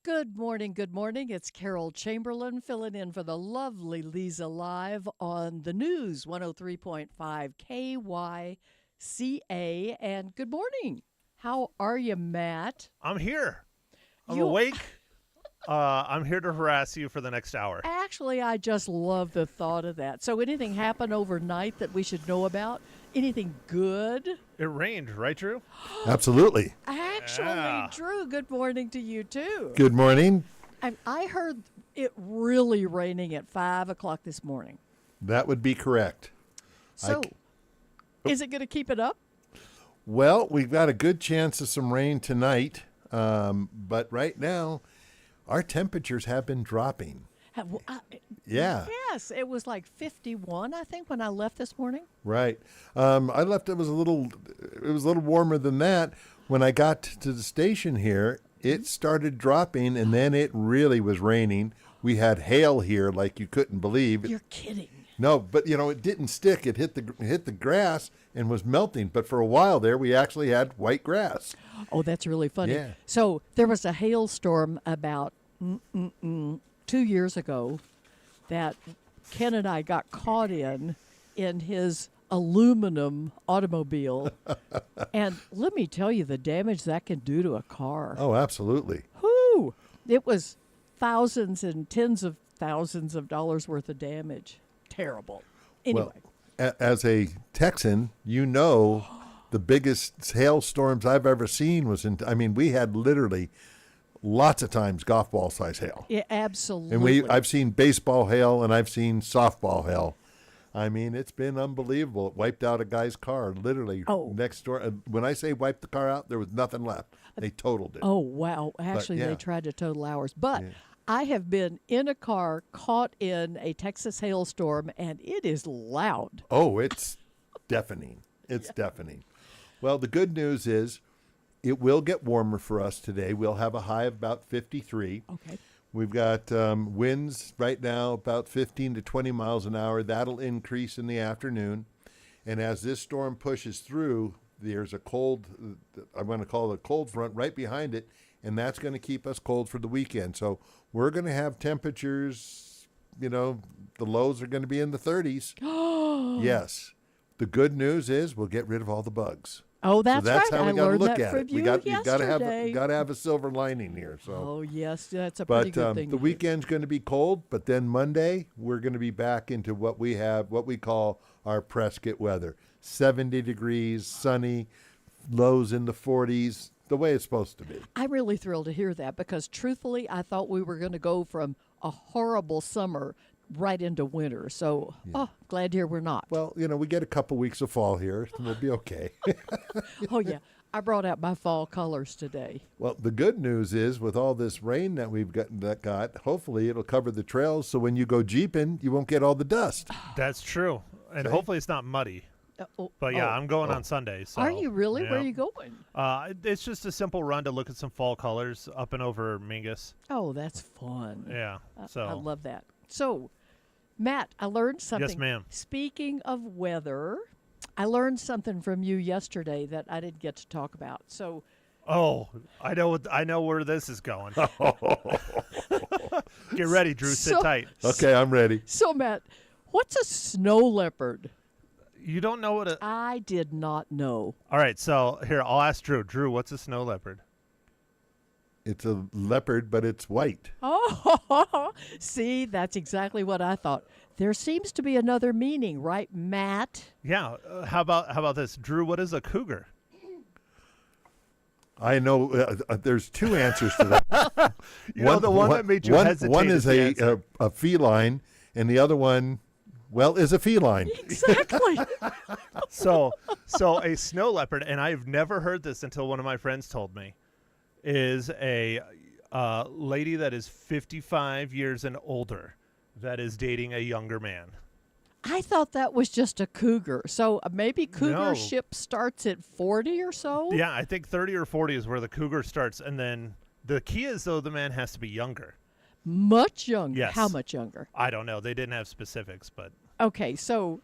Good morning. Good morning. It's Carol Chamberlain filling in for the lovely Leza live on the news 103.5 KYCA. And good morning. How are you, Matt? I'm here. I'm You awake. I'm here to harass you for the next hour. actually, I just love the thought of that. So, anything happened overnight that we should know about? Anything good? It rained, right, Drew? Absolutely. Actually, Yeah. Drew, good morning to you too. Good morning. I heard it really raining at 5 o'clock this morning. That would be correct. So, is it going to keep it up? Well, we've got a good chance of some rain tonight, but right now, our temperatures have been dropping. Yeah, Yes, it was like 51, I think, when I left this morning. right. I left. It was a little warmer than that. When I got to the station here, it started dropping, and then it really was raining. We had hail here, like you couldn't believe. You're kidding. No, but it didn't stick. It hit the grass and was melting. But for a while there, we actually had white grass. Oh, that's really funny. Yeah. So there was a hailstorm about 2 years ago that Ken and I got caught in his aluminum automobile. And let me tell you the damage that can do to a car. Oh, absolutely. Whoo! It was thousands and tens of thousands of dollars worth of damage. Terrible. Anyway. Well, as a Texan, the biggest hailstorms I've ever seen we had literally lots of times golf ball size hail. Yeah, absolutely. And I've seen baseball hail and I've seen softball hail. I mean, it's been unbelievable. It wiped out a guy's car literally next door. When I say wiped the car out, there was nothing left. They totaled it. Oh, wow. Actually, yeah. they tried to total ours. But I have been in a car caught in a Texas hailstorm, and it is loud. Oh, it's deafening. It's deafening. Well, the good news is it will get warmer for us today. We'll have a high of about 53. Okay. We've got winds right now about 15 to 20 miles an hour. That'll increase in the afternoon. And as this storm pushes through, there's a cold, I'm going to call it a cold front right behind it, and that's going to keep us cold for the weekend. So we're going to have temperatures, the lows are going to be in the 30s. Yes. The good news is we'll get rid of all the bugs. Oh, that's, so that's right. how we I got to learned look that at from it. you You got yesterday. to have a silver lining here. So. Oh, yes, that's a pretty But good thing. the to do. weekend's going to be cold, but then Monday we're going to be back into what we call our Prescott weather. 70 degrees, sunny, lows in the 40s, the way it's supposed to be. I'm really thrilled to hear that because, truthfully, I thought we were going to go from a horrible summer right into winter. So, glad to hear we're not. Well, we get a couple weeks of fall here, and we'll be okay. Oh, yeah. I brought out my fall colors today. Well, the good news is with all this rain that we've got, hopefully it'll cover the trails so when you go jeeping, you won't get all the dust. That's true. And hopefully it's not muddy. But yeah, I'm going on Sunday. So, Are you really? yeah. Where are you going? It's just a simple run to look at some fall colors up and over Mingus. Oh, that's fun. Yeah. So I love that. So, Matt, I learned something. Yes, ma'am. Speaking of weather, I learned something from you yesterday that I didn't get to talk about. So, Oh, I know where this is going. Get ready, Drew. Sit tight. Okay, I'm ready. so Matt, what's a snow leopard? You don't know what I did not know. All right, so here, I'll ask Drew. Drew, what's a snow leopard? It's a leopard, but it's white. Oh, see, that's exactly what I thought. There seems to be another meaning, right, Matt? Yeah. How about this, Drew? What is a cougar? I know there's two answers to that. The one that made you hesitate. One is the answer. a feline, and the other one, is a feline. Exactly. So a snow leopard, and I've never heard this until one of my friends told me, is a lady that is 55 years and older that is dating a younger man. I thought that was just a cougar. So maybe cougar No. ship starts at 40 or so? Yeah, I think 30 or 40 is where the cougar starts, and then the key is, though, the man has to be younger. Much younger. Yes. How much younger? I don't know. They didn't have specifics, but Okay, so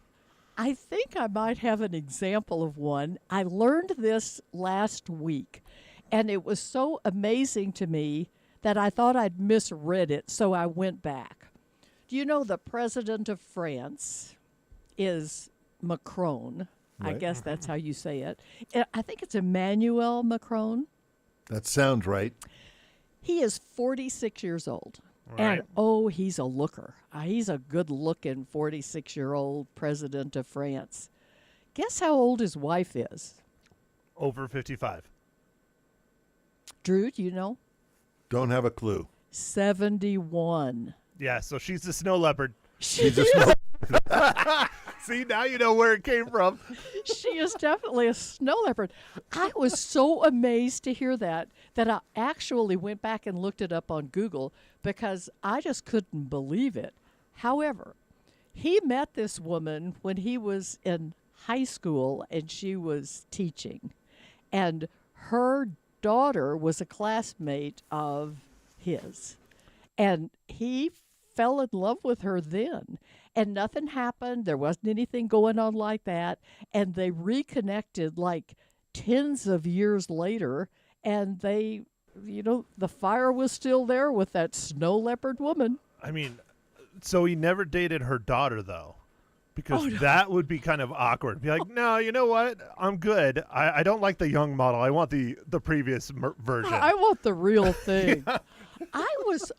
I think I might have an example of one. I learned this last week, and it was so amazing to me that I thought I'd misread it, so I went back. Do you know the president of France is Macron? I Right. guess that's how you say it. I think it's Emmanuel Macron. That sounds right. He is 46 years old. Right. And oh, he's a looker. He's a good looking 46-year-old president of France. Guess how old his wife is? Over 55. Drew, do you know? Don't have a clue. 71. Yeah, so she's the snow leopard. She's a snow. See, now you know where it came from. She is definitely a snow leopard. I was so amazed to hear that I actually went back and looked it up on Google because I just couldn't believe it. However, he met this woman when he was in high school and she was teaching. And her daughter was a classmate of his. And he fell in love with her then. And nothing happened. There wasn't anything going on like that. And they reconnected like tens of years later. And they, the fire was still there with that snow leopard woman. I mean, so he never dated her daughter, though, because that would be kind of awkward. Be like, no, you know what? I'm good. I don't like the young model. I want the previous version. I want the real thing.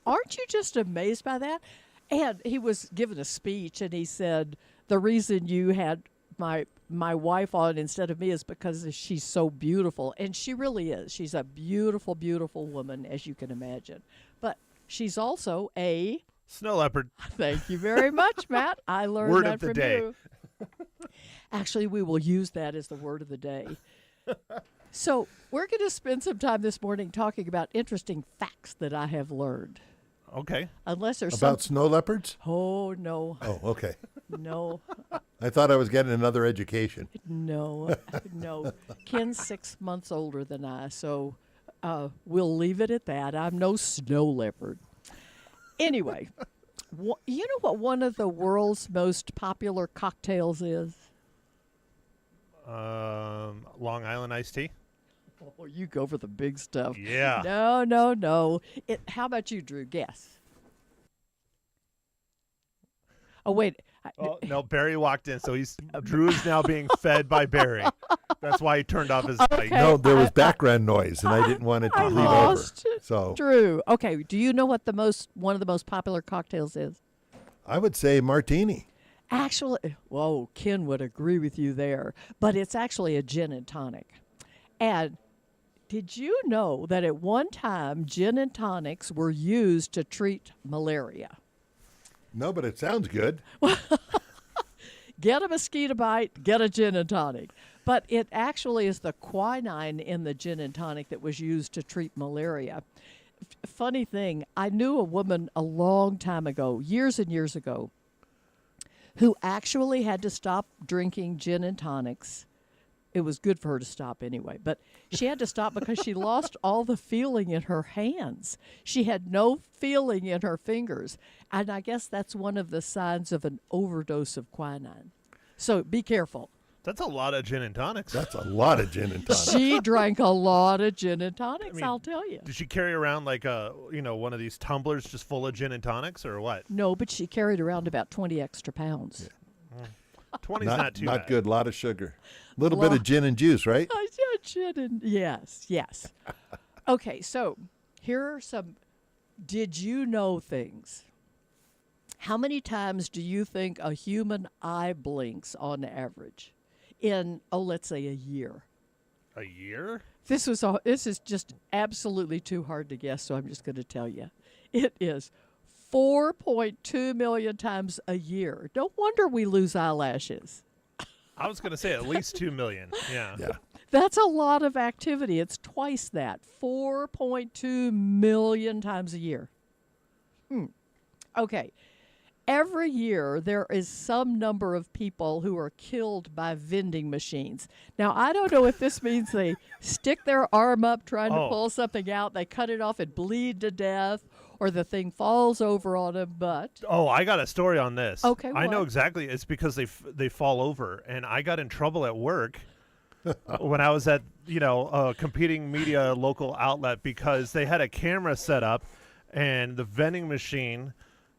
Aren't you just amazed by that? And he was given a speech, and he said, the reason you had my wife on instead of me is because she's so beautiful. And she really is. She's a beautiful, beautiful woman, as you can imagine. But she's also a... Snow leopard. Thank you very much, Matt. I learned Word that of the from day. you. Actually, we will use that as the word of the day. So we're going to spend some time this morning talking about interesting facts that I have learned. Okay. Unless there's About snow leopards? Oh, no. Oh, okay. No. I thought I was getting another education. No. Ken's 6 months older than I, so we'll leave it at that. I'm no snow leopard. Anyway, you know what one of the world's most popular cocktails is? Long Island iced tea. Oh, you go for the big stuff. Yeah. No. How about you, Drew? Guess. Oh, wait. Oh, no, Barry walked in, so Drew is now being fed by Barry. That's why he turned off his mic. Okay. No, there was background noise, and I didn't want it to I bleed lost over. So Drew. Okay, do you know what one of the most popular cocktails is? I would say martini. Actually, whoa, Ken would agree with you there, but it's actually a gin and tonic. And did you know that at one time gin and tonics were used to treat malaria? No, but it sounds good. Get a mosquito bite, get a gin and tonic. But it actually is the quinine in the gin and tonic that was used to treat malaria. Funny thing, I knew a woman a long time ago, years and years ago, who actually had to stop drinking gin and tonics. It was good for her to stop anyway, but she had to stop because she lost all the feeling in her hands. She had no feeling in her fingers. And I guess that's one of the signs of an overdose of quinine. So be careful. That's a lot of gin and tonics. That's a lot of gin and tonic. She drank a lot of gin and tonics, I mean, I'll tell you. Did she carry around like one of these tumblers just full of gin and tonics, or what? No, but she carried around about 20 extra pounds. 20's not too bad. good. A lot of sugar. A little bit of gin and juice, right? I said gin and yes. Okay, so here are some did you know things. How many times do you think a human eye blinks on average in, let's say a year? A year? This is just absolutely too hard to guess, so I'm just going to tell you. It is 4.2 million times a year. No wonder we lose eyelashes. I was going to say at least 2 million. Yeah. Yeah. That's a lot of activity. It's twice that. 4.2 million times a year. Okay. Every year, there is some number of people who are killed by vending machines. Now, I don't know if this means they stick their arm up trying to pull something out, they cut it off and bleed to death, or the thing falls over on them, but... Oh, I got a story on this. Okay, I know what? exactly. It's because they fall over, and I got in trouble at work when I was at a competing media local outlet because they had a camera set up and the vending machine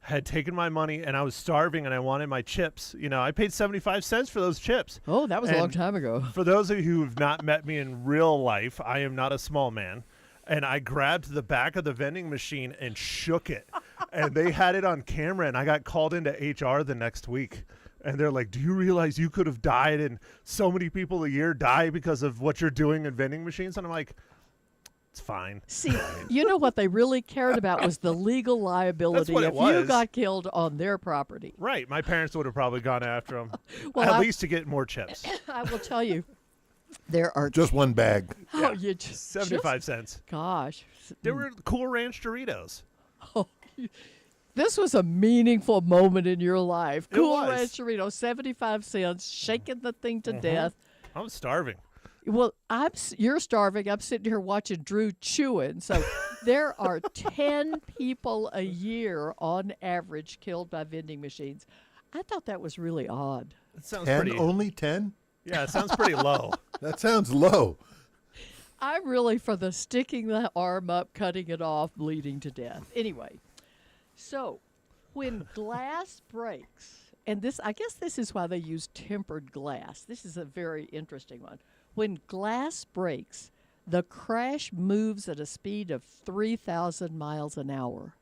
had taken my money and I was starving and I wanted my chips. I paid 75 cents for those chips. Oh, that was a long And time ago. For those of you who have not met me in real life, I am not a small man. And I grabbed the back of the vending machine and shook it. And they had it on camera, and I got called into HR the next week. And they're like, do you realize you could have died and so many people a year die because of what you're doing in vending machines? And I'm like, it's fine. See, you know what they really cared about was the legal liability what it if you was. got killed on their property. Right. My parents would have probably gone after them, Well, at least to get more chips. I will tell you, there are Just one bag. oh, you just 75 cents. gosh, They were Cool Ranch Doritos. this was a meaningful moment in your life. It Cool was. Ranch Dorito, 75 cents, shaking the thing to death. I'm starving. Well, you're starving. I'm sitting here watching Drew chewing. So there are 10 people a year on average killed by vending machines. I thought that was really odd. It sounds And pretty. only 10? Yeah, it sounds pretty low. That sounds low. I'm really for the sticking the arm up, cutting it off, bleeding to death. Anyway, so when glass breaks, and I guess this is why they use tempered glass. This is a very interesting one. When glass breaks, the crash moves at a speed of 3,000 miles an hour.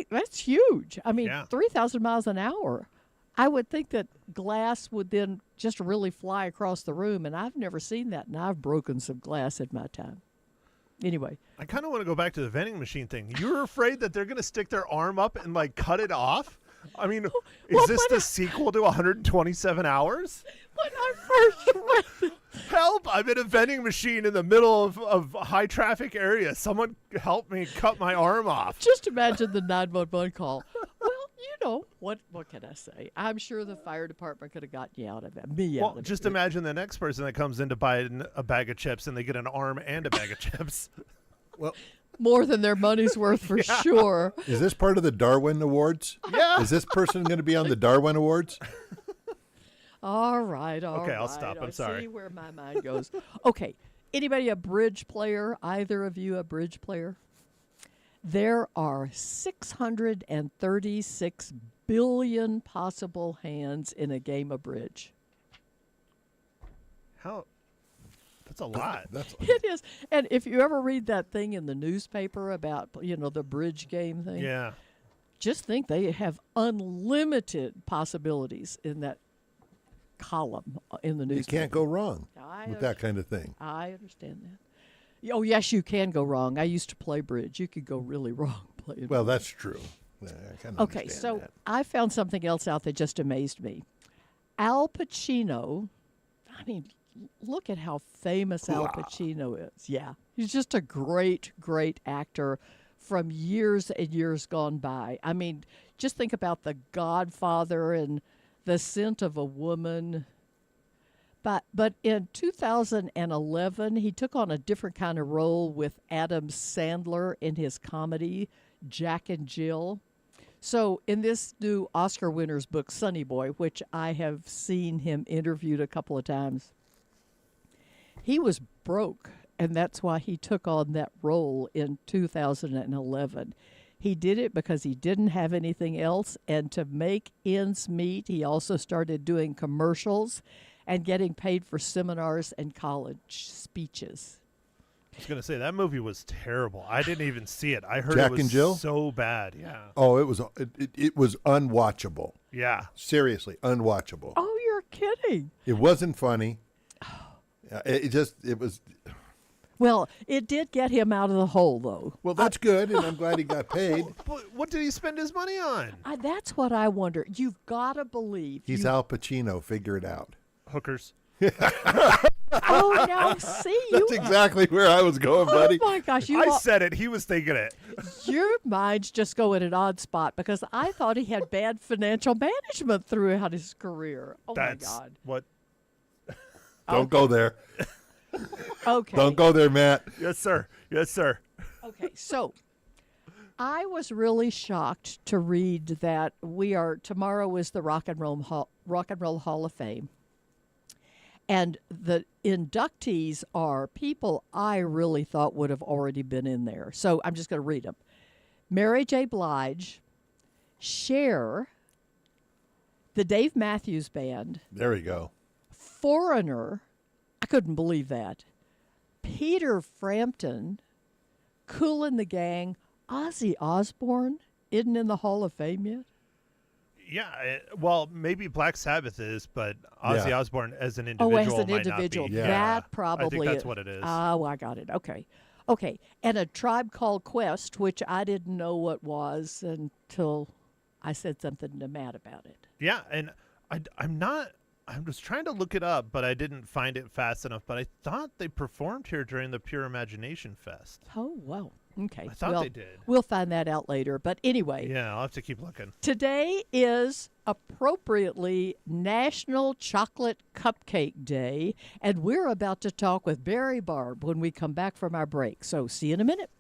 That's huge. I mean, Yeah. 3,000 miles an hour. I would think that glass would then just really fly across the room, and I've never seen that, and I've broken some glass in my time. Anyway, I kind of want to go back to the vending machine thing. You're afraid that they're going to stick their arm up and cut it off? I mean, Well, is this when the sequel to 127 Hours? when I first read Help! I'm in a vending machine in the middle of a high traffic area. Someone help me cut my arm off. just imagine the 911 call. Well, what can I say? I'm sure the fire department could have gotten you out of it. Me out Well, of it. just imagine the next person that comes in to buy a bag of chips and they get an arm and a bag of chips. Well, More than their money's worth for sure. is this part of the Darwin Awards? Yeah. Is this person going to be on the Darwin Awards? All right, Okay, I'll right. stop. I'm I sorry. See where my mind goes. Okay, anybody a bridge player? Either of you a bridge player? There are 636 billion possible hands in a game of bridge. How? That's a lot. That's It is. And if you ever read that thing in the newspaper about, the bridge game thing, Yeah. just think they have unlimited possibilities in that column in the you newspaper. can't go wrong I with that kind of thing. I understand that. Oh, yes, you can go wrong. I used to play bridge. You could go really wrong playing Well, bridge. that's true. Yeah, I kind of Okay, understand so that. I found something else out that just amazed me. Al Pacino, I mean, look at how famous Al Pacino is. Yeah, he's just a great, great actor from years and years gone by. I mean, just think about The Godfather and The Scent of a Woman. But in 2011, he took on a different kind of role with Adam Sandler in his comedy, Jack and Jill. So in this new Oscar winner's book, Sonny Boy, which I have seen him interviewed a couple of times, he was broke, and that's why he took on that role in 2011. He did it because he didn't have anything else, and to make ends meet, he also started doing commercials and getting paid for seminars and college speeches. I was going to say, that movie was terrible. I didn't even see it. I heard Jack it was and Jill? so bad. Yeah. Oh, it was unwatchable. Yeah. Seriously, unwatchable. Oh, you're kidding. It wasn't funny. It was. Well, it did get him out of the hole, though. Well, that's good, and I'm glad he got paid. What did he spend his money on? That's what I wonder. You've got to believe. He's Al Pacino. Figure it out. Hookers. Oh, now see you. That's exactly where I was going, buddy. Oh my gosh, I said it. He was thinking it. your mind's just go in an odd spot because I thought he had bad financial management throughout his career. Oh That's my God. what. Don't go there. Okay. Don't go there, Matt. Yes, sir. Yes, sir. Okay, so I was really shocked to read that tomorrow is the Rock and Roll Hall of Fame. And the inductees are people I really thought would have already been in there. So I'm just going to read them. Mary J. Blige, Cher, the Dave Matthews Band, There we go. Foreigner, I couldn't believe that, Peter Frampton, Kool and the Gang, Ozzy Osbourne isn't in the Hall of Fame yet. Yeah, well, maybe Black Sabbath is, but Ozzy Yeah. Osbourne as an individual As an might individual, not be. Yeah. that probably I think that's what it is. Oh, I got it. Okay. And a Tribe Called Quest, which I didn't know what was until I said something to Matt about it. Yeah, and I was trying to look it up, but I didn't find it fast enough. But I thought they performed here during the Pure Imagination Fest. Oh, wow. Okay. I thought they did. We'll find that out later. But anyway, Yeah, I'll have to keep looking. today is appropriately National Chocolate Cupcake Day, and we're about to talk with Barry Barb when we come back from our break. So see you in a minute.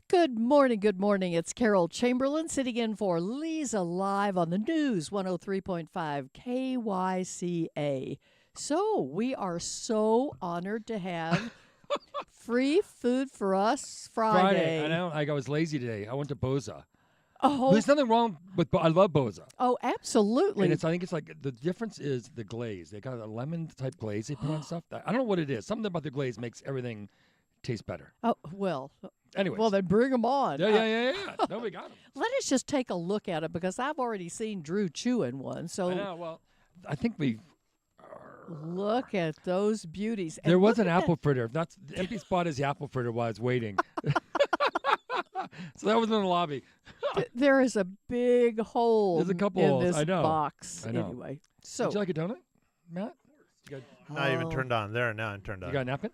Good morning, good morning. It's Carol Chamberlain sitting in for Leza live on the news 103.5 KYCA. So we are so honored to have free food for us Friday. I was lazy today. I went to Boza. Oh, There's nothing wrong with I love Boza. oh, absolutely. And I think it's like the difference is the glaze. They got a lemon type glaze they put on stuff. I don't know what it is. Something about the glaze makes everything taste better. Oh, well. Anyways. Well, then bring them on. Yeah. No, we got them. Let us just take a look at it because I've already seen Drew chewing one. So I know. Well, I think we. look at those beauties. And There was look an at apple fritter. That's the empty spot is the apple fritter while I was waiting. So that was in the lobby. There is a big hole There's a couple in holes. this I know. box. I know. Anyway, so Would you like a donut, Matt? You got, Not even Oh. turned on. There, now I'm turned you on. got a napkin?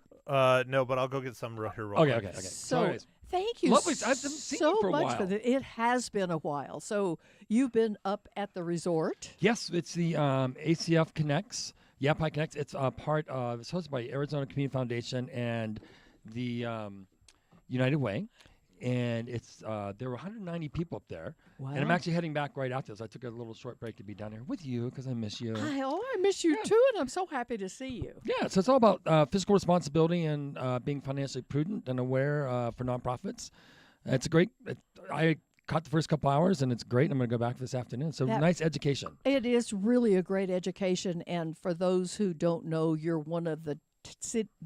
No, but I'll go get some here real Okay, quick. okay. So Anyways. thank you Lovely. I haven't seen you so for a much while. for that. It has been a while. So you've been up at the resort. Yes, it's the ACF Connects, Yapai Connects. It's it's hosted by Arizona Community Foundation and the United Way. And it's there were 190 people up there. Wow. And I'm actually heading back right after this. I took a little short break to be down here with you because I miss you. I miss you Yeah. too, and I'm so happy to see you. Yeah, so it's all about fiscal responsibility and being financially prudent and aware for nonprofits. It's a great. I caught the first couple hours, and it's great. I'm going to go back this afternoon. So That- nice education. It is really a great education, and for those who don't know, you're one of the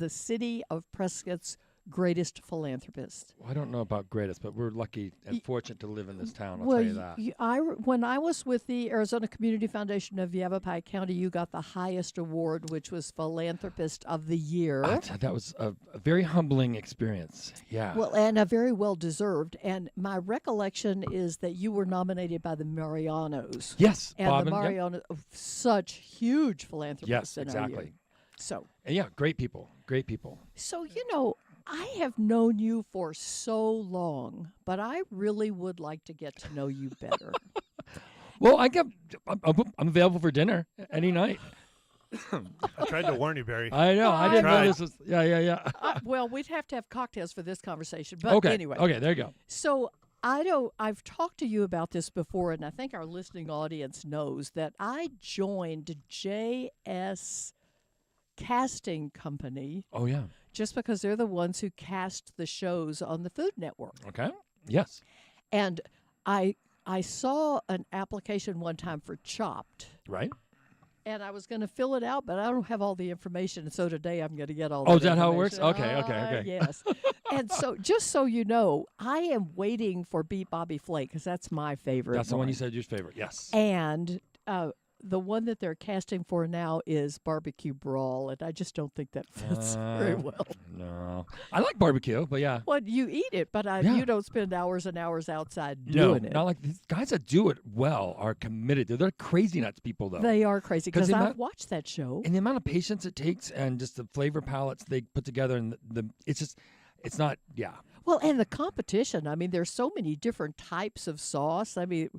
city of Prescott's greatest philanthropists. Well, I don't know about greatest, but we're lucky and Y- fortunate to live in this town. I'll Well, tell you that. when I was with the Arizona Community Foundation of Yavapai County, you got the highest award, which was Philanthropist of the Year. That was a very humbling experience. Yeah. Well, and a very well deserved. And my recollection is that you were nominated by the Marianos. yes, And Bob the and yep. Marianos, such huge philanthropists Yes, in our year. exactly. So, And yeah, great people. Great people. I have known you for so long, but I really would like to get to know you better. Well, I'm available for dinner any night. I tried to warn you, Barry. I know. I I didn't know tried. this was. Yeah. Well, we'd have to have cocktails for this conversation. But Okay. anyway. Okay. There you go. So I've talked to you about this before, and I think our listening audience knows that I joined JS Casting Company Oh yeah. just because they're the ones who cast the shows on the Food Network. Okay. Yes. And I saw an application one time for Chopped, Right. and I was going to fill it out, but I don't have all the information. And so today I'm going to get all. Oh, that is that how it works? information. Okay. Yes. And so, just so you know, I am waiting for Beat Bobby Flake because that's my favorite. That's the one you said your favorite. Yes. And the one that they're casting for now is Barbecue Brawl, and I just don't think that fits very well. No. I like barbecue, but yeah. Well, you eat it, but Yeah. you don't spend hours and hours outside No, doing it. not like these guys that do it well are committed. They're crazy nuts people, though. They are crazy 'Cause because the I've amount- watched that show. And the amount of patience it takes and just the flavor palettes they put together and it's not, yeah. Well, and the competition. I mean, there's so many different types of sauce. I mean,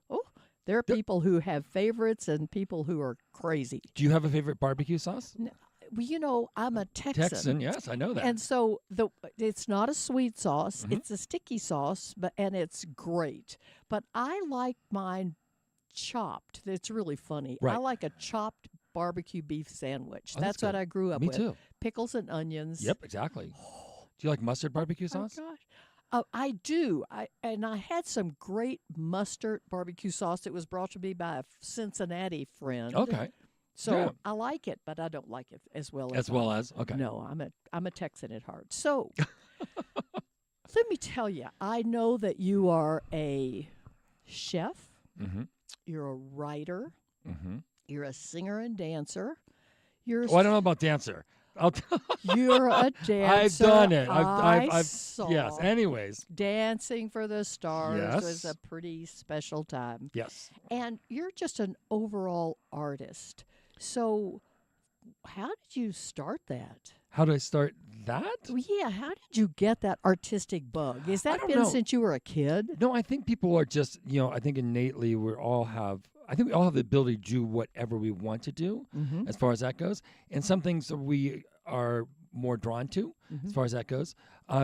there are people who have favorites and people who are crazy. Do you have a favorite barbecue sauce? Well, I'm a Texan, yes, I know that. And so it's not a sweet sauce; Mhm. it's a sticky sauce, and it's great. But I like mine chopped. It's really funny. I Right. like a chopped barbecue beef sandwich. Oh, that's That's what good. I grew up Me with. too. Pickles and onions. Yep, exactly. Do you like mustard barbecue Oh sauce? gosh. I do. I had some great mustard barbecue sauce. It was brought to me by a Cincinnati friend. Okay. So Yeah. I like it, but I don't like it as well As well as, okay. No, I'm a Texan at heart. So let me tell you, I know that you are a chef, Mm-hmm. you're a writer, Mm-hmm. you're a singer and dancer. You're Oh, I don't know about dancer. you're a dancer. I've done it. I I've saw. yes. Anyways, Dancing for the Stars was Yes. a pretty special time. yes. And you're just an overall artist. So how did you start that? How do I start that? Well, yeah, how did you get that artistic bug? Has that don't been know. since you were a kid? No, I think people are just, I think innately we all have the ability to do whatever we want to do Mm-hmm. as far as that goes. And some things that we are more drawn to Mm-hmm. as far as that goes.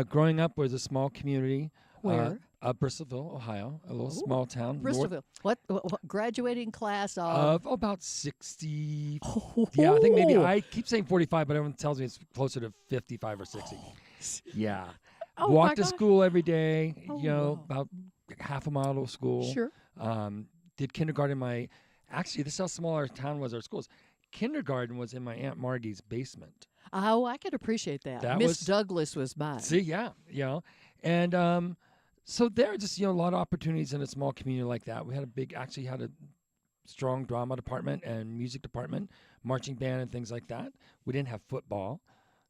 Growing up was a small community. Where? Bristolville, Ohio, a little Ooh, small town. north Bristolville. What graduating class Of about 60. Oh, Yeah, I think maybe I keep saying 45, but everyone tells me it's closer to 55 or 60. Yeah. Oh, my Walked to gosh. school every day, Oh, wow. about half a mile to school. Sure. Did kindergarten actually, this is how small our town was, our schools. Kindergarten was in my Aunt Margie's basement. Oh, I can appreciate that. That Miss was- Douglas was mine. See, yeah, and so there are just a lot of opportunities in a small community like that. We had had a strong drama department and music department, marching band and things like that. We didn't have football,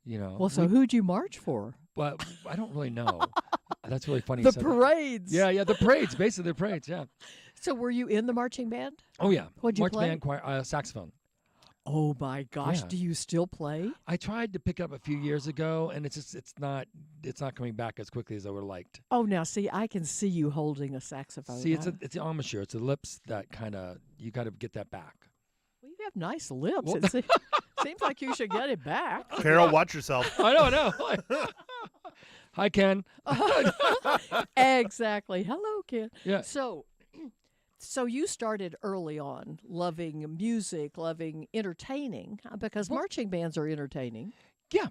Well, so who'd you march for? but I don't really know. That's really funny. The you said that. parades. Yeah, the parades. Basically, the parades. Yeah. So were you in the marching band? Oh yeah. What'd you Marching play? band, choir, saxophone. Oh my gosh, Yeah. do you still play? I tried to pick up a few years ago, and it's not coming back as quickly as I would have liked. Oh, now see, I can see you holding a saxophone. See, it's the embouchure. It's the lips that kind of you got to get that back. Well, you have nice lips. Well- It seems like you should get it back. Carol, watch yourself. I know. Hi, Ken. Exactly. Hello, kid. Yeah. So you started early on loving music, loving entertaining, because marching bands are entertaining. Yeah.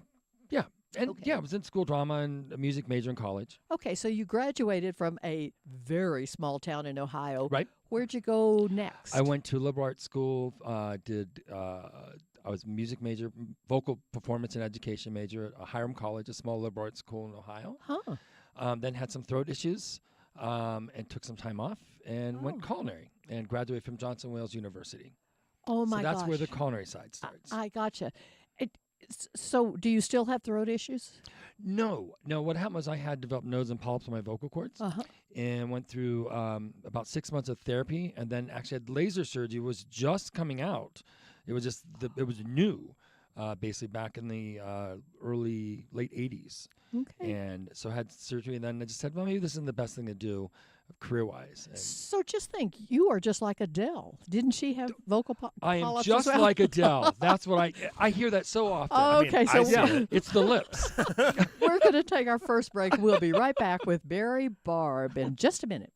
And Okay. yeah, I was in school drama and a music major in college. Okay, so you graduated from a very small town in Ohio. Right. Where'd you go next? I went to liberal arts school. I was a music major, vocal performance and education major at Hiram College, a small liberal arts school in Ohio. Huh. Then had some throat issues and took some time off and went culinary and graduated from Johnson Wales University. Oh my So that's gosh. where the culinary side starts. I gotcha. So do you still have throat issues? No. What happened was I had developed nose and polyps on my vocal cords Uh-huh. and went through about 6 months of therapy, and then actually had laser surgery. It was just coming out. It was just it was new, basically back in the late 80s. Okay. And so I had surgery, and then I just said, well, maybe this isn't the best thing to do career-wise. And So just think, you are just like Adele. Didn't she have vocal I am polyps just as well? like Adele. That's what I hear that so often. I mean, Okay, I so see it. It's the lips. we're going to take our first break. We'll be right back with Barry Barb in just a minute.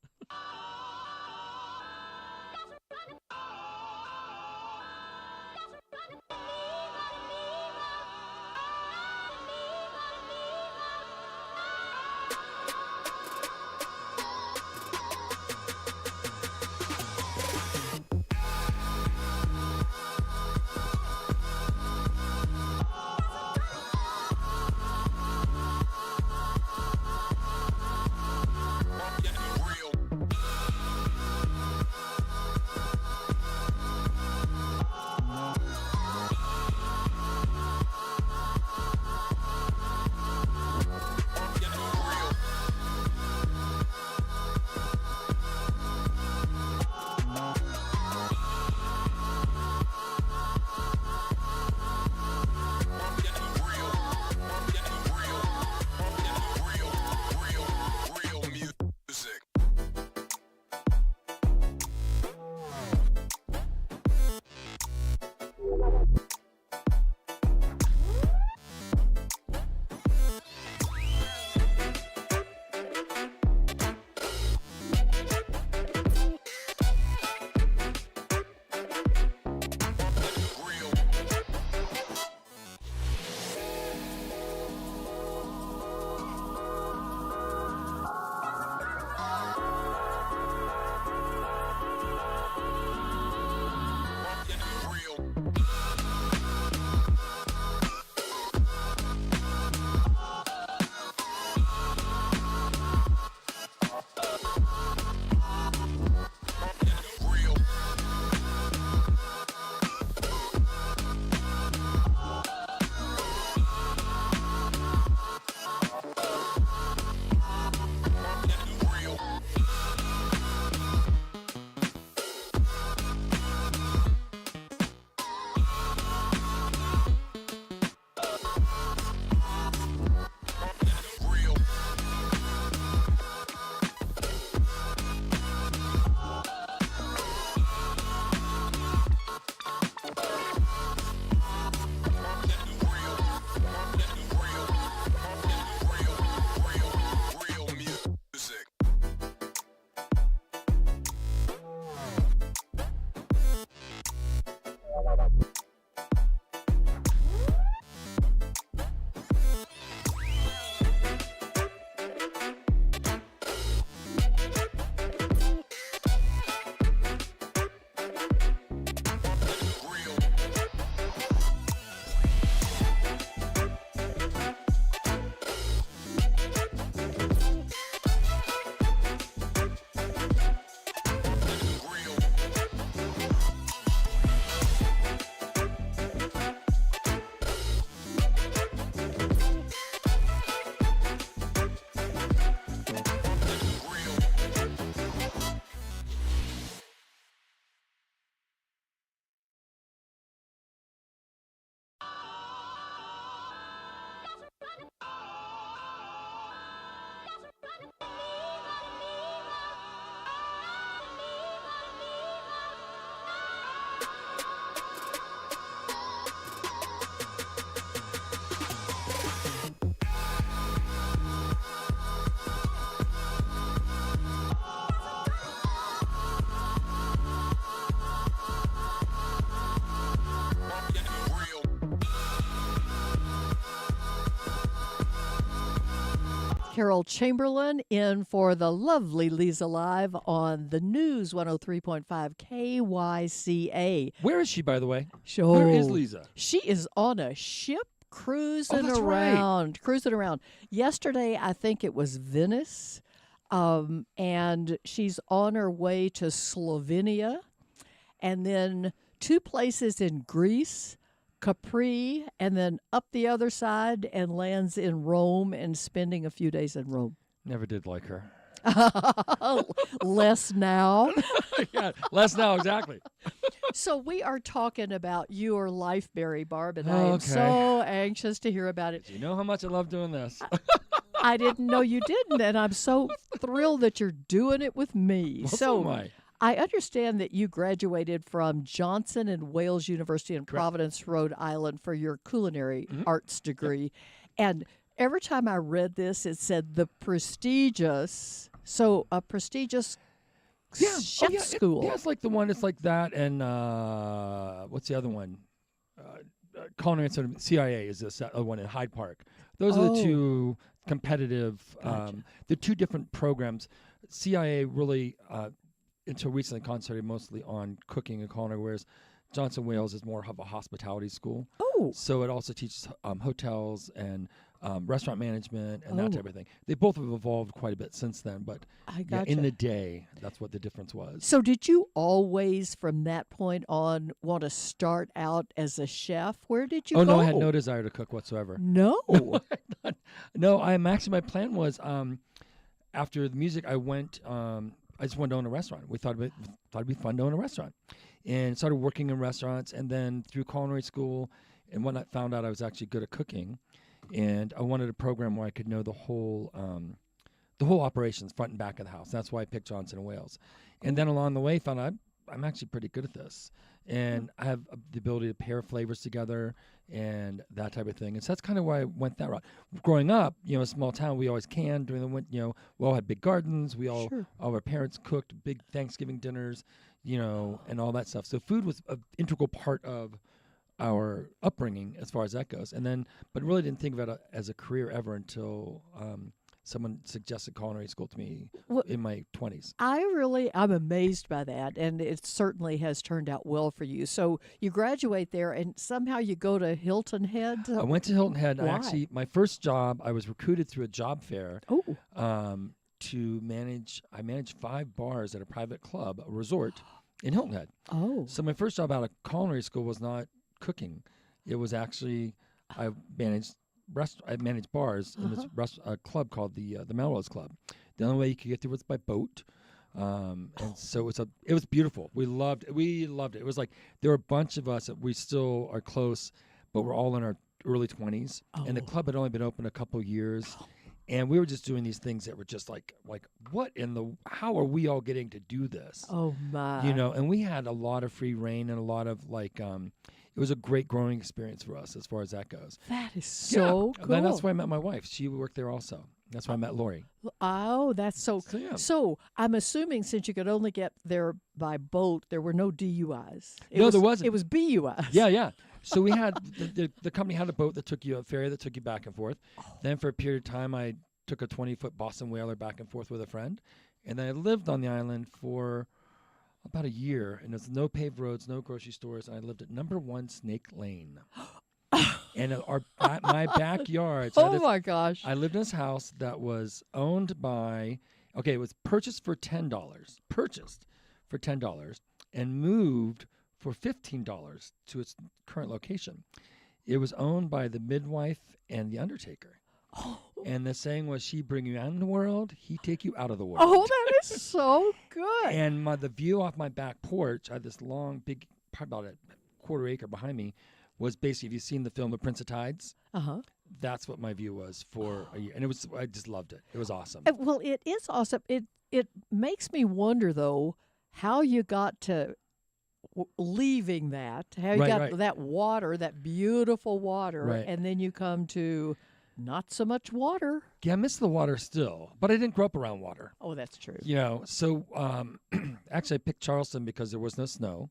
Carol Chamberlain in for the lovely Leza Live on the News 103.5 KYCA. Where is she, by the way? Show. Where is Leza? She is on a ship cruising that's right. around. Cruising around. Yesterday, I think it was Venice, and she's on her way to Slovenia, and then 2 places in Greece, Capri, and then up the other side and lands in Rome and spending a few days in Rome. Never did like her. Less now. Yeah, less now, exactly. So we are talking about your life, Barry Barb, and I am Okay. so anxious to hear about it. You know how much I love doing this. I didn't know you didn't, and I'm so thrilled that you're doing it with me. Well, so am I. I understand that you graduated from Johnson and Wales University in Providence, Rhode Island for your culinary arts degree. And every time I read this, it said the prestigious, a prestigious chef school. It's like the one. It's like that, and what's the other one? Culinary Institute, CIA is this one in Hyde Park. Those are the 2 competitive. Gotcha. The 2 different programs. CIA really, until recently, concentrated mostly on cooking and culinary, whereas Johnson Wales is more of a hospitality school. Oh. So it also teaches hotels and restaurant management and that type of thing. They both have evolved quite a bit since then, but I gotcha. in the day, that's what the difference was. So did you always, from that point on, want to start out as a chef? Where did you go? No, I had no desire to cook whatsoever. No. No, my plan was after the music, I went. I just wanted to own a restaurant. We thought it'd be fun to own a restaurant, and started working in restaurants. And then through culinary school and whatnot, found out I was actually good at cooking, and I wanted a program where I could know the whole operations, front and back of the house. That's why I picked Johnson and Wales. And then along the way, found out I'm actually pretty good at this, and I have the ability to pair flavors together and that type of thing. And so that's kind of why I went that route. Growing up, a small town, we always canned during the winter. We all had big gardens. We all our parents cooked big Thanksgiving dinners, and all that stuff. So food was an integral part of our upbringing as far as that goes. And then, but really didn't think of it as a career ever until someone suggested culinary school to me in my 20s. I'm amazed by that, and it certainly has turned out well for you. So you graduate there, and somehow you go to Hilton Head? I went to Hilton Head. Why? My first job, I was recruited through a job fair Oh. to manage. I managed 5 bars at a private club, a resort in Hilton Head. Oh. So my first job out of culinary school was not cooking. It was actually, I managed bars in this club called the Melrose Club. The only way you could get there was by boat, and so it was beautiful. We loved it. It was like there were a bunch of us that we still are close, but we're all in our early 20s, and the club had only been open a couple years, and we were just doing these things that were just like how are we all getting to do this? Oh my! And we had a lot of free reign and a lot of it was a great growing experience for us as far as that goes. That is so cool. And that's where I met my wife. She worked there also. That's where I met Lori. Oh, that's so cool. Yeah. So I'm assuming since you could only get there by boat, there were no DUIs. There wasn't. It was BUIs. Yeah. So we had the company had a boat that took you, a ferry that took you back and forth. Then for a period of time, I took a 20-foot Boston whaler back and forth with a friend, and then I lived on the island for about a year, and there's no paved roads, no grocery stores, and I lived at number 1 Snake Lane. And my backyard. So My gosh! I lived in this house that was owned by. Okay, it was purchased for $10. Purchased for $10, and moved for $15 to its current location. It was owned by the midwife and the undertaker. And the saying was, she bring you out in the world, he take you out of the world. Oh, that is so good. And the view off my back porch, I had this long, big, probably about a quarter acre behind me, was basically, if you've seen the film The Prince of Tides, that's what my view was for a year. And I just loved it. It was awesome. Well, it is awesome. It makes me wonder, though, how you got to leaving that, how you got that water, that beautiful water, and then you come to not so much water. Yeah, I miss the water still, but I didn't grow up around water. Oh, that's true. So actually I picked Charleston because there was no snow.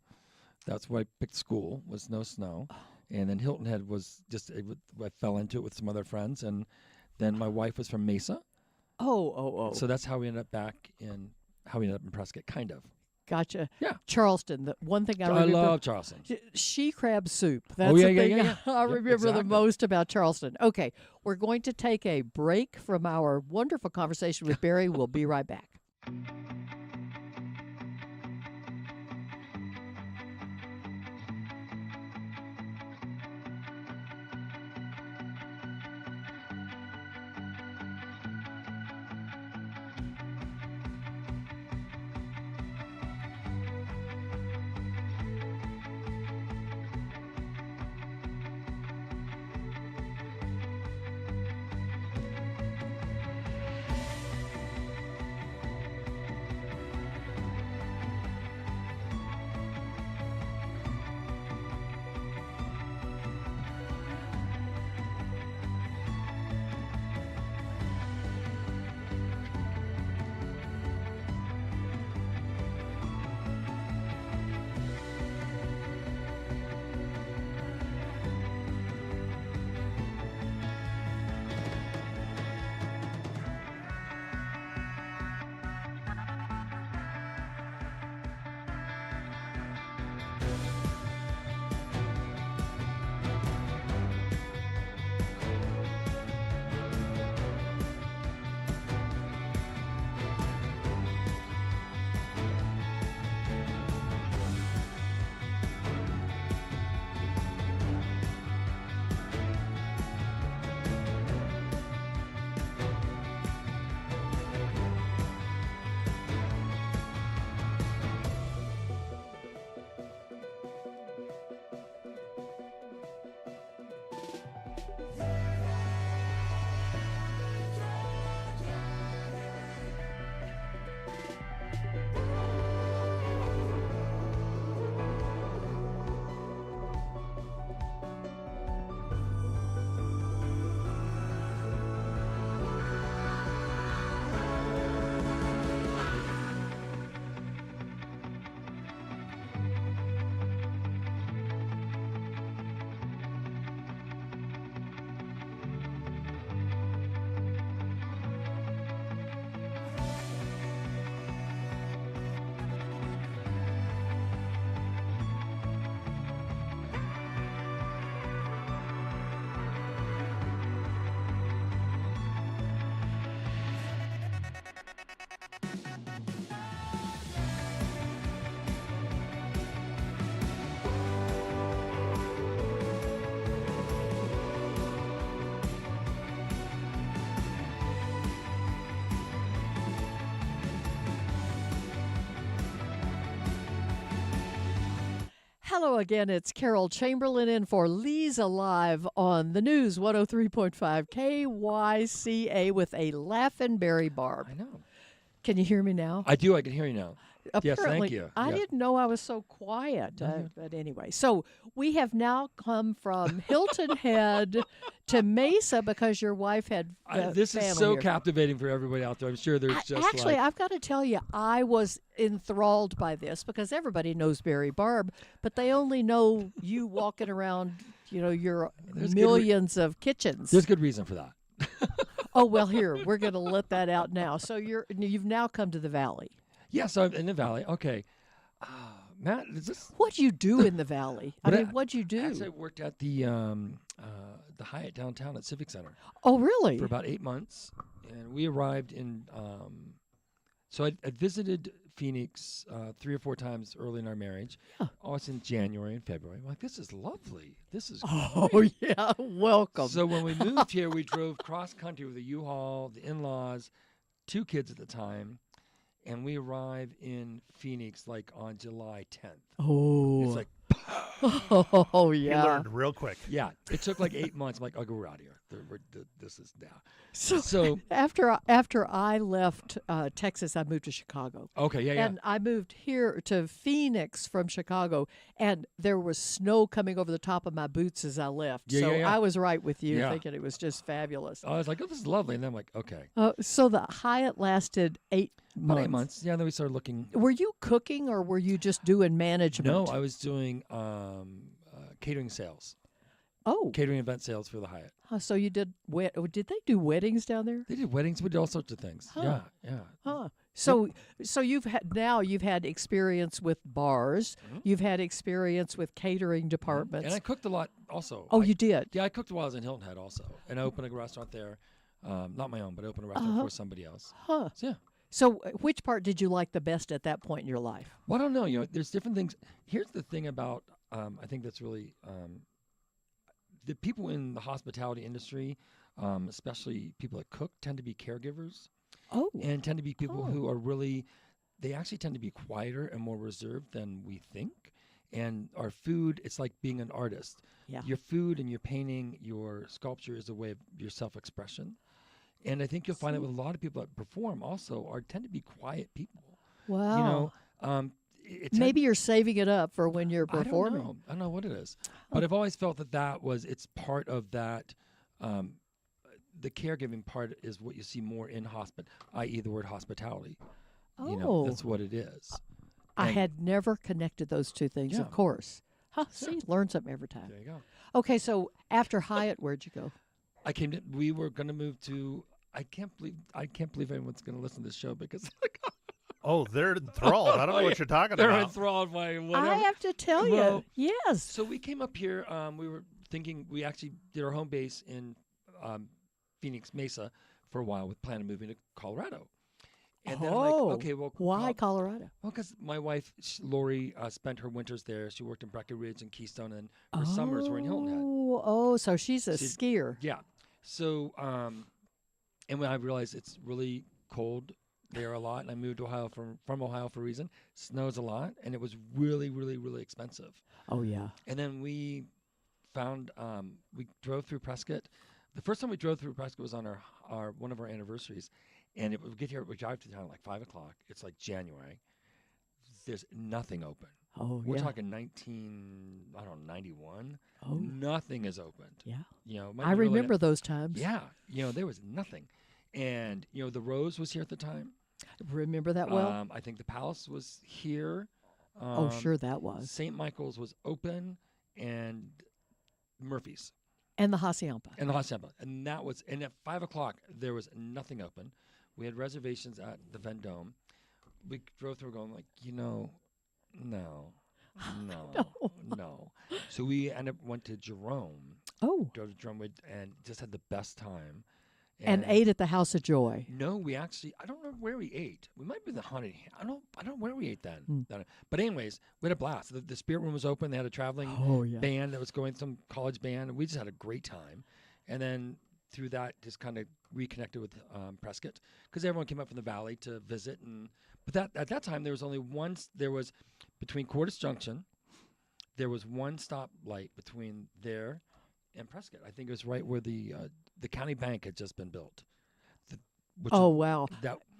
That's why I picked school, was no snow. And then Hilton Head was I fell into it with some other friends. And then my wife was from Mesa. Oh. So that's how we ended up in Prescott, kind of. Gotcha. Yeah. Charleston. The one thing I I remember. love Charleston. She crab soup. That's yeah, the yeah, thing yeah, yeah. I Yep, remember the exactly. most about Charleston. Okay, we're going to take a break from our wonderful conversation with Barry. We'll be right back. Hello again. It's Carol Chamberlain in for Leza Live on the News 103.5 KYCA with a laughing Barry Barb. I know. Can you hear me now? I do. I can hear you now. Yes, Apparently, thank you. I Yeah. didn't know I was so quiet. Mhm. But anyway, so we have now come from Hilton Head to Mesa because your wife had This is family so here. captivating for everybody out there. I'm sure there's just Actually, like, I've got to tell you, I was enthralled by this because everybody knows Barry Barb, but they only know you walking around, your There's good millions of kitchens. there's good reason for that. Oh, well, here, we're going to let that out now. So you've now come to the Valley. Yeah, so I'm in the valley. Okay. Matt, is this? What do you do in the Valley? What I- What'd you do? Actually, I worked at the Hyatt downtown at Civic Center Oh, really? for about 8 months, and we arrived in. So I visited Phoenix 3 or 4 times early in our marriage. Yeah. Always in January and February. I'm like, this is lovely. This is Oh, great. yeah. Welcome. So when we moved here, we drove cross country with a U-Haul, the in-laws, 2 kids at the time, and we arrived in Phoenix like on July 10th. oh. It's like, oh, He yeah. learned real quick. yeah, it took like 8 months. I'm like, okay, we're out of here. This is now. So, So after I left Texas, I moved to Chicago. okay, yeah. And I moved here to Phoenix from Chicago, and there was snow coming over the top of my boots as I left. Yeah, so yeah, yeah. I was right with you, Yeah. thinking it was just fabulous. I was like, oh, this is lovely. And then I'm like, okay. So the Hyatt lasted 8 months. About 8 months. Yeah, then we started looking. Were you cooking, or were you just doing management? No, I was doing catering sales. Oh, catering event sales for the Hyatt. so you did did they do weddings down there? They did weddings. We did all sorts of things. Huh. Yeah, yeah. Huh. So you've had experience with bars. Mhm. You've had experience with catering departments. And I cooked a lot also. Oh, I- you did. Yeah, I cooked while I was in Hilton Head also. And I opened a restaurant there. Not my own, but I opened a restaurant for somebody else. Huh. So, yeah. So which part did you like the best at that point in your life? Well, I don't know. You know, there's different things. Here's the thing about, I think that's really, the people in the hospitality industry, especially people that cook, tend to be caregivers Oh. and tend to be people Oh. who are really, they actually tend to be quieter and more reserved than we think. And our food, it's like being an artist. Yeah. Your food and your painting, your sculpture is a way of your self-expression. And I think you'll find that with a lot of people that perform also tend to be quiet people. Wow. You know, it Maybe you're saving it up for when you're performing. I don't know what it is, but I've always felt it's part of that. The caregiving part is what you see more in i.e. the word hospitality. Oh. You know, that's what it is. I And- had never connected those two things, Yeah. of course. Huh, see, learn something every time. There you go. Okay, so after Hyatt, where'd you go? We were going to move to, I can't believe anyone's going to listen to this show because Oh, they're enthralled. I don't know what you're talking they're about. enthralled by whatever. I have to tell Well, you, yes. So we came up here. We were thinking we actually did our home base in Phoenix Mesa for a while with planning moving to Colorado. And then I'm like, okay, well, why Colorado? Well, because my wife Lori spent her winters there. She worked in Breckenridge and Keystone, and her summers were in Hilton Head. Oh, so she's a She's- skier. Yeah. So, and when I realized it's really cold there a lot, and I moved to Ohio from Ohio for a reason. Snows a lot, and it was really, really, really expensive. Oh, yeah. And then we found we drove through Prescott. The first time we drove through Prescott was on our one of our anniversaries, and we get here. We drive to town at like 5 o'clock. It's like January. There's nothing open. Oh, We're yeah. talking 91. Oh. Nothing is opened. Yeah. You know, it might I be really- remember those times. Yeah, you know, there was nothing, and you know, the Rose was here at the time. Remember that well? I think the Palace was here. Oh, sure that was. St. Michael's was open, and Murphy's And the Hacienda. and the Hacienda, and that was. And at 5 o'clock, there was nothing open. We had reservations at the Vendome. We drove through, going like, no. No. So we went to Jerome. Oh, Drove to Jerome and just had the best time. and ate at the House of Joy. No, we actually, I don't know where we ate. We might be the haunted. I don't know where we ate then. Hmm. But anyways, we had a blast. The Spirit Room was open. They had a traveling Oh, yeah. band that was going, some college band. And we just had a great time. And then through that, just kind of reconnected with Prescott because everyone came up from the valley to visit. But at that time, there was only between Cordis Junction, there was one stoplight between there and Prescott. I think it was right where the county bank had just been built. Oh, wow.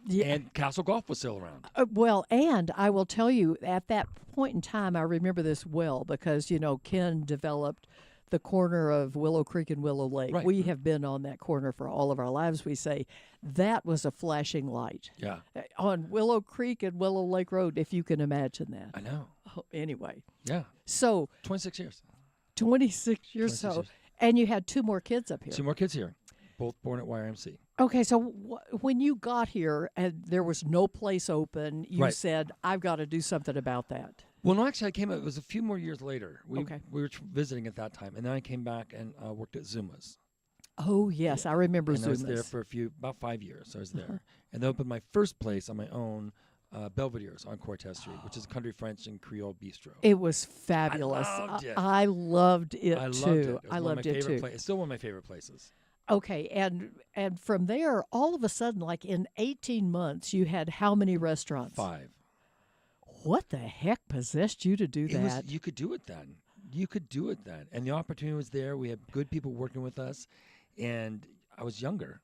Yeah. And Castle Golf was still around. Well, and I will tell you, at that point in time, I remember this well because, Ken developed the corner of Willow Creek and Willow Lake. Right. We have been on that corner for all of our lives, we say. That was a flashing light. Yeah, On Willow Creek and Willow Lake Road, if you can imagine that. I know. Oh, anyway, Yeah, so 26 years. 26 years 26 so. years. And you had two more kids up here. 2 more kids here, both born at YMC. Okay, so when you got here and there was no place open, you Right. said, I've got to do something about that. Well, no, actually, it was a few more years later. Okay. We were visiting at that time, and then I came back and worked at Zuma's. Oh, yes, I remember And I was Zuma's. there for about 5 years. I was there. And they opened my first place on my own, Belvedere's on Cortez Street, which is a country French and Creole bistro. It was fabulous. loved it. I loved it I too. loved it. It was I one of loved my it favorite too. It's still one of my favorite places. Okay, and from there, all of a sudden, like in 18 months, you had how many restaurants? 5. What the heck possessed you to do It was, that? you could do it then. You could do it then. And the opportunity was there. We had good people working with us, and I was younger.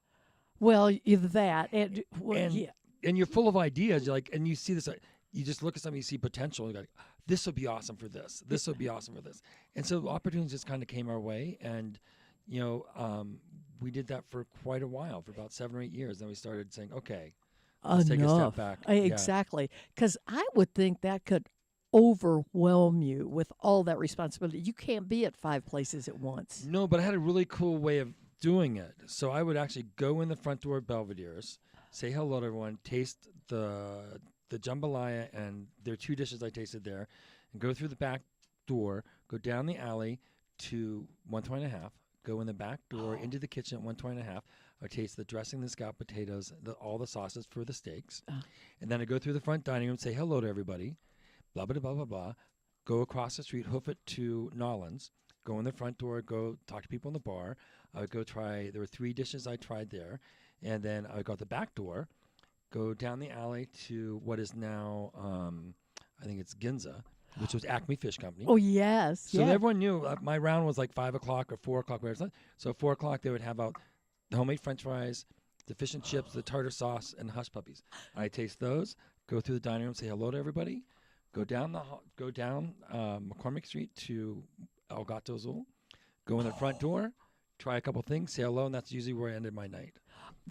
Well, either that and, And yeah. and you're full of ideas. You're like, and you see this. You just look at something, you see potential. You're like, this would be awesome for this. This would be awesome for this. And so opportunities just kind of came our way, and we did that for quite a while, for about 7 or 8 years. Then we started saying, okay, let's take a step Enough. back. Exactly. Because I would think that could overwhelm you with all that responsibility. You can't be at 5 places at once. No, but I had a really cool way of doing it. So I would actually go in the front door of Belvedere's, say hello to everyone, taste the jambalaya, and there are 2 dishes I tasted there, and go through the back door, go down the alley to 120 and a half, go in the back door into the kitchen at 120 and a half. I taste the dressing, the scalloped potatoes, all the sauces for the steaks. And then I go through the front dining room, say hello to everybody, blah, blah, blah, blah, blah. Go across the street, hoof it to Nolan's, go in the front door, go talk to people in the bar. I would go try, there were 3 dishes I tried there. And then I would go out the back door, go down the alley to what is now, I think it's Ginza, which was Acme Fish Company. Oh, yes. So everyone knew my round was like 5 o'clock or 4 o'clock. Whatever. So 4 o'clock, they would have out the homemade French fries, the fish and chips, the tartar sauce, and the hush puppies. I taste those, go through the dining room, say hello to everybody, go down McCormick Street to El Gato Azul, go in the front door, try a couple things, say hello, and that's usually where I ended my night.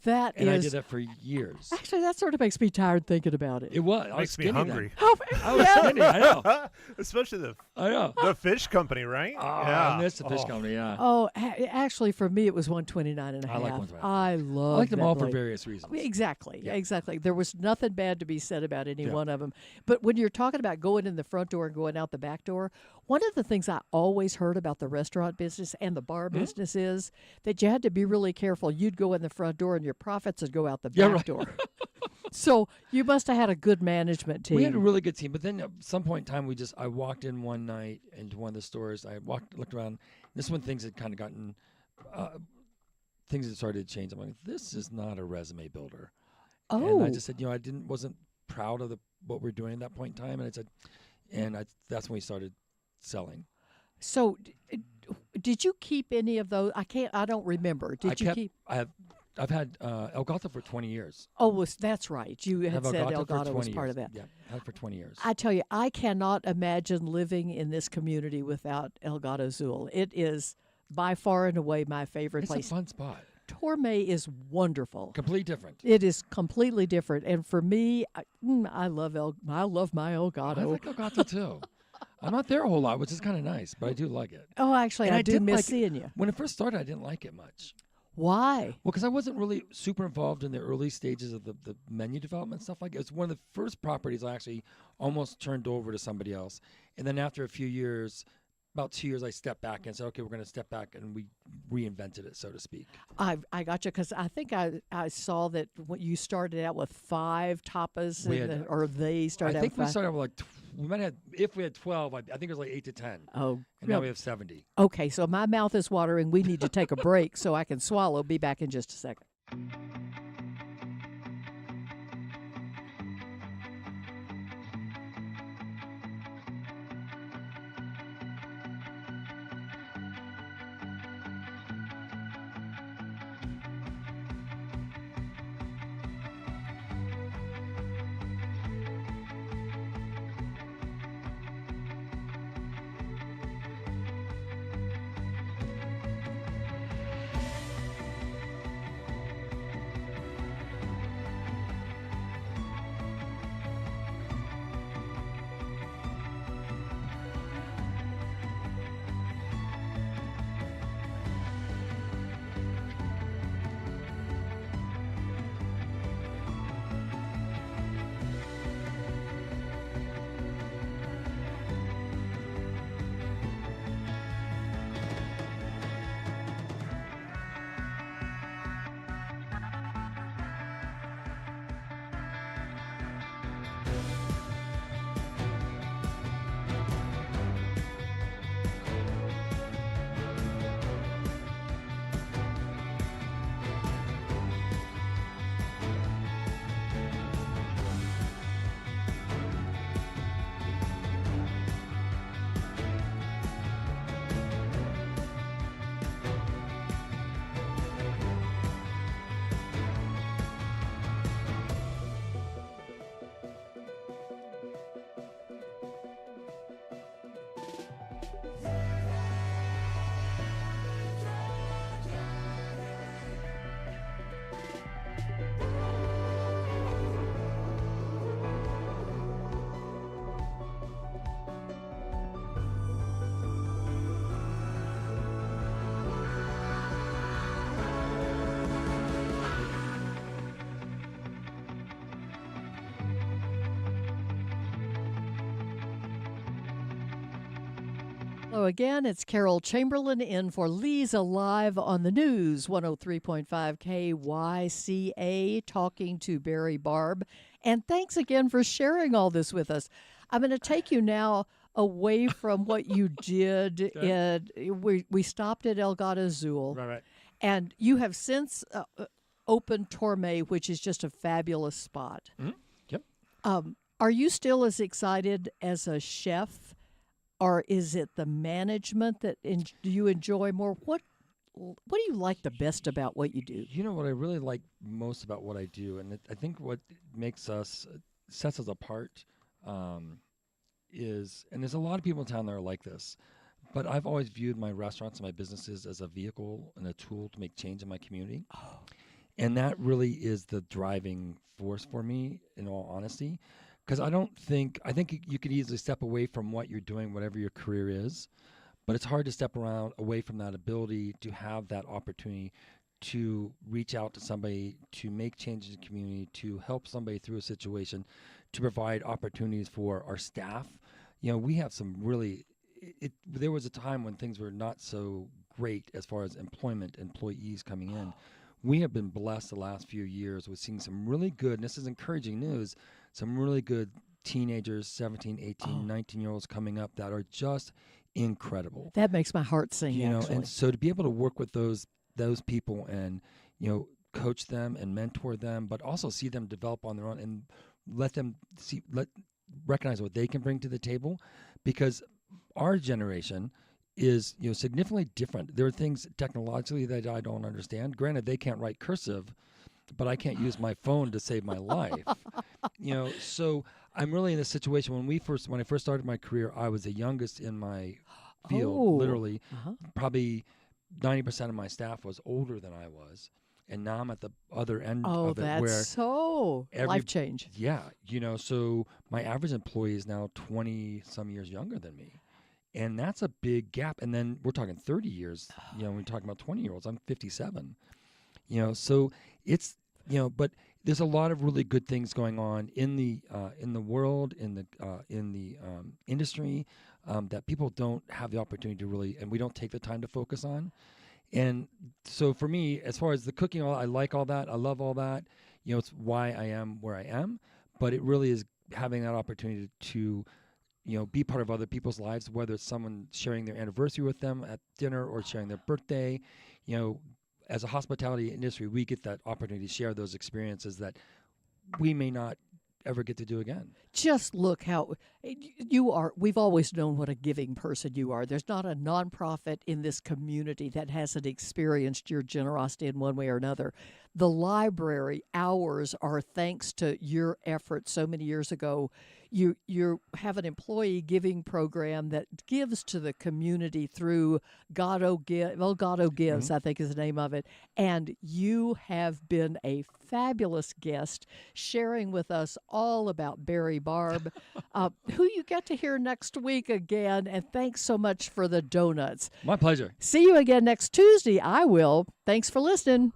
And I did that for years. Actually, that sort of makes me tired thinking about it. It was. I was Makes me skinny then. hungry. I was skinny. I know. Especially I know. the fish company, right? Oh, I miss the fish company. Yeah. Oh, actually, for me, it was 129 and a half. I like 129. I love I like them that all for place. various reasons. Exactly. Yeah. Exactly. There was nothing bad to be said about any Yeah. one of them. But when you're talking about going in the front door and going out the back door, one of the things I always heard about the restaurant business and the bar business is that you had to be really careful. You'd go in the front door and your profits would go out the back door. So you must have had a good management team. We had a really good team, but then at some point in time, I walked in one night into one of the stores. I looked around. This is when things had kind of gotten, things had started to change. I'm like, this is not a resume builder. Oh. And I just said, wasn't proud of what we're doing at that point in time. And I said, that's when we started selling. So did you keep any of those? I don't remember. Did you keep? I've had El Gato for 20 years. Oh, that's right. You had said El for Gato 20 was part years. of that. Yeah, had it for 20 years. I tell you, I cannot imagine living in this community without El Gato Azul. It is by far and away my favorite It's place. a fun spot. Torme is wonderful. Completely different. It is completely different, and for me, I love my El Gato. I like El Gato too. I'm not there a whole lot, which is kind of nice, but I do like it. Oh, actually, And I do didn't miss like it. seeing you. When it first started, I didn't like it much. Why? Well, because I wasn't really super involved in the early stages of the menu development stuff like it. It's one of the first properties I actually almost turned over to somebody else. And then after a few years, about 2 years, I stepped back and said, okay, we're going to step back, and we reinvented it, so to speak. I got you, because I think I saw that what you started out with 5 tapas, or they started I out think with we 5. started with we might have, if we had 12, I think it was like 8 to 10. Oh, And now we have 70. okay, so my mouth is watering. We need to take a break so I can swallow. Be back in just a second. Hello again. It's Carol Chamberlain in for Leza live on the news, 103.5 KYCA, talking to Barry Barb. And thanks again for sharing all this with us. I'm going to take you now away from what you did. We stopped at El Gato Azul, Right. and you have since opened Torme, which is just a fabulous spot. Mhm. Yep. Are you still as excited as a chef? Or is it the management that do you enjoy more? What do you like the best about what you do? You know what I really like most about what I do, and I think what sets us apart, is, and there's a lot of people in town that are like this, but I've always viewed my restaurants and my businesses as a vehicle and a tool to make change in my community. Oh. And that really is the driving force for me, in all honesty. Because I think you could easily step away from what you're doing, whatever your career is, but it's hard to step away from that ability to have that opportunity to reach out to somebody, to make changes in the community, to help somebody through a situation, to provide opportunities for our staff. You know, we have some really, there was a time when things were not so great as far as employees coming in. We have been blessed the last few years with seeing some really good, and this is encouraging news, some really good teenagers, 17, 18, 19-year-olds coming up that are just incredible. That makes my heart sing, You know, actually. and so to be able to work with those people and, you know, coach them and mentor them, but also see them develop on their own and let them recognize what they can bring to the table, because our generation is, you know, significantly different. There are things technologically that I don't understand. Granted, they can't write cursive, but I can't use my phone to save my life. You know, so I'm really in a situation when I first started my career, I was the youngest in my field, literally. Probably 90% of my staff was older than I was. And now I'm at the other end of it, that's where so life change. Yeah, you know, so my average employee is now 20 some years younger than me. And that's a big gap. And then we're talking 30 years, you know, when we're talking about 20-year-olds, I'm 57. You know, so it's, you know, but there's a lot of really good things going on in the world, in the industry, that people don't have the opportunity to really, and we don't take the time to focus on. And so for me, as far as the cooking, I like all that. I love all that. You know, it's why I am where I am. But it really is having that opportunity to, you know, be part of other people's lives, whether it's someone sharing their anniversary with them at dinner or sharing their birthday. You know, as a hospitality industry, we get that opportunity to share those experiences that we may not ever get to do again. Just look how you are. We've always known what a giving person you are. There's not a nonprofit in this community that hasn't experienced your generosity in one way or another. The library hours are thanks to your efforts so many years ago. You have an employee giving program that gives to the community through Gato Gives, I think is the name of it. And you have been a fabulous guest sharing with us all about Barry Barb, who you get to hear next week again. And thanks so much for the donuts. My pleasure. See you again next Tuesday. I will. Thanks for listening.